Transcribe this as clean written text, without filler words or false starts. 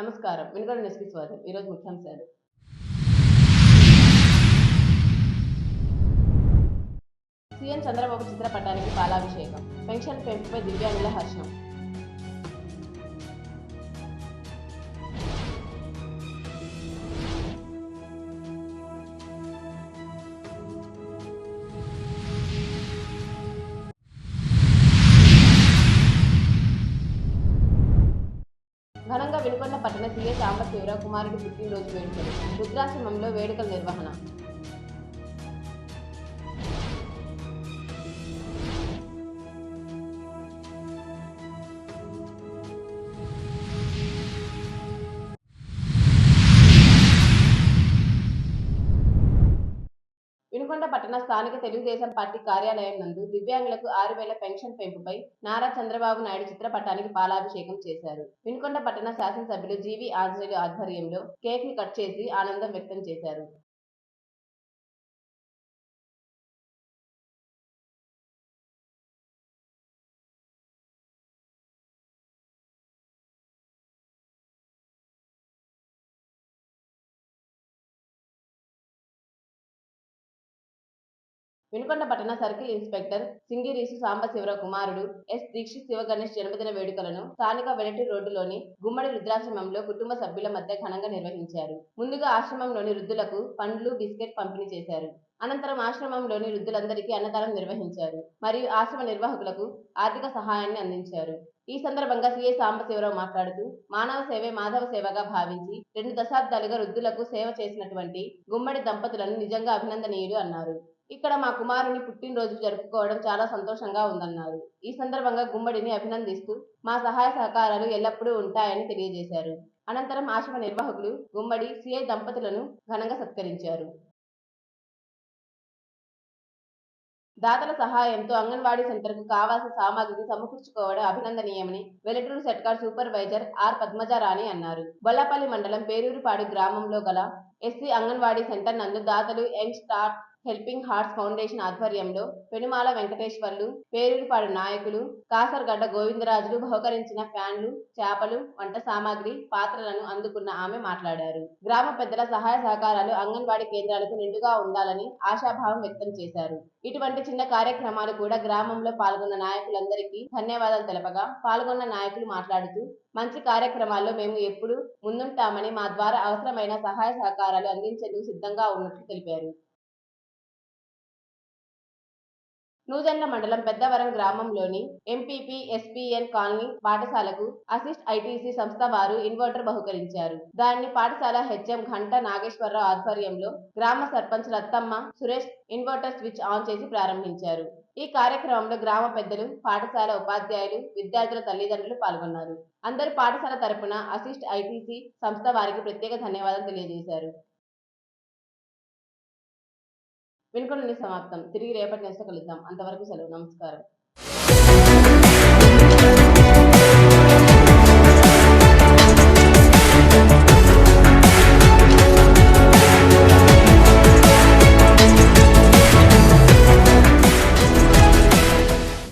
నమస్కారం. వినుకొండ న్యూస్‌కి స్వాగతం. ఈరోజు ముఖ్యాంశాలు. సీఎం చంద్రబాబు చిత్రపటానికి పాలాభిషేకం. పెన్షన్ పెంపుపై దివ్యాంగుల హర్షం. ఘనంగా వినుకొండ పట్టణ సీఐ సాంబశివరావు కుమారుడి పుట్టినరోజు వేడుకలు. రుద్రాశ్రమంలో వేడుకల నిర్వహణ. వినుకొండ పట్టణ స్థానిక తెలుగుదేశం పార్టీ కార్యాలయం నందు దివ్యాంగులకు 6,000 పెన్షన్ పెంపుపై నారా చంద్రబాబు నాయుడు చిత్రపటానికి పాలాభిషేకం చేశారు. వినుకొండ పట్టణ శాసనసభ్యులు జీవి ఆంజనేయులు ఆధ్వర్యంలో కేక్ ని కట్ చేసి ఆనందం వ్యక్తం చేశారు. వినుకొండ పట్టణ సర్కిల్ ఇన్స్పెక్టర్ సింగిరీసు సాంబశివరావు కుమారుడు ఎస్ దీక్షిత్ శివగణేష్ జన్మదిన వేడుకలను స్థానిక వెలటి రోడ్డులోని గుమ్మడి రుద్రాశ్రమంలో కుటుంబ సభ్యుల మధ్య ఘనంగా నిర్వహించారు. ముందుగా ఆశ్రమంలోని వృద్ధులకు పండ్లు, బిస్కెట్ పంపిణీ చేశారు. అనంతరం ఆశ్రమంలోని వృద్ధులందరికీ అన్నదానం నిర్వహించారు మరియు ఆశ్రమ నిర్వాహకులకు ఆర్థిక సహాయాన్ని అందించారు. ఈ సందర్భంగా సీఐ సాంబశివరావు మాట్లాడుతూ మానవ సేవే మాధవ సేవగా భావించి 2 దశాబ్దాలుగా వృద్ధులకు సేవ చేసినటువంటి గుమ్మడి దంపతులను నిజంగా అభినందనీయులు అన్నారు. ఇక్కడ మా కుమారుని పుట్టినరోజు జరుపుకోవడం చాలా సంతోషంగా ఉందన్నారు. ఈ సందర్భంగా గుమ్మడిని అభినందిస్తూ మా సహాయ సహకారాలు ఎల్లప్పుడూ ఉంటాయని తెలియజేశారు. అనంతరం ఆశ్రమ నిర్వాహకులు గుమ్మడి, సీఐ దంపతులను ఘనంగా సత్కరించారు. దాతల సహాయంతో అంగన్వాడీ సెంటర్కు కావాల్సిన సామాగ్రిని సమకూర్చుకోవడం అభినందనీయమని వెల్లటూరు సెట్కార్ సూపర్వైజర్ ఆర్ పద్మజారాణి అన్నారు. బొల్లపల్లి మండలం పేరూరుపాడు గ్రామంలో గల ఎస్సీ అంగన్వాడీ సెంటర్ నందు దాతలు young star helping hearts foundation ఆధ్వర్యంలో పెనుమాల వెంకటేశ్వర్లు, పేరూరుపాడు నాయకులు కాసర్గడ్డ గోవిందరాజులు బహుకరించిన ఫ్యాన్లు, చేపలు, వంట సామాగ్రి, పాత్రలను అందుకున్న ఆమె మాట్లాడారు. గ్రామ పెద్దల సహాయ సహకారాలు అంగన్వాడీ కేంద్రాలకు నిండుగా ఉండాలని ఆశాభావం వ్యక్తం చేశారు. ఇటువంటి చిన్న కార్యక్రమాలు కూడా గ్రామంలో పాల్గొన్న నాయకులందరికీ ధన్యవాదాలు తెలపగా పాల్గొన్న నాయకులు మాట్లాడుతూ మంచి కార్యక్రమాల్లో మేము ఎప్పుడూ ముందుంటామని, మా ద్వారా అవసరమైన సహాయ సహకారాలు అందించేందుకు సిద్ధంగా ఉన్నట్లు తెలిపారు. నూజెండ్ల మండలం పెద్దవరం గ్రామంలోని ఎంపీపీ ఎస్పీఎన్ కాలనీ పాఠశాలకు అసిస్ట్ ఐటీసీ సంస్థ వారు ఇన్వర్టర్ బహుకరించారు. దానిని పాఠశాల హెచ్ఎం ఘంట నాగేశ్వరరావు ఆధ్వర్యంలో గ్రామ sarpanch Rattamma, Suresh inverter switch on చేసి ప్రారంభించారు. ఈ కార్యక్రమంలో గ్రామ పెద్దలు, పాఠశాల ఉపాధ్యాయులు, విద్యార్థుల తల్లిదండ్రులు పాల్గొన్నారు. అందరూ పాఠశాల తరపున అసిస్ట్ ఐటీసీ సంస్థ వారికి ప్రత్యేక ధన్యవాదాలు తెలియజేశారు. వినుకొండ న్యూస్ సమాప్తం. తిరిగి రేపటి న్యూస్‌లో కలుద్దాం. అంతవరకు సెలవు. నమస్కారం.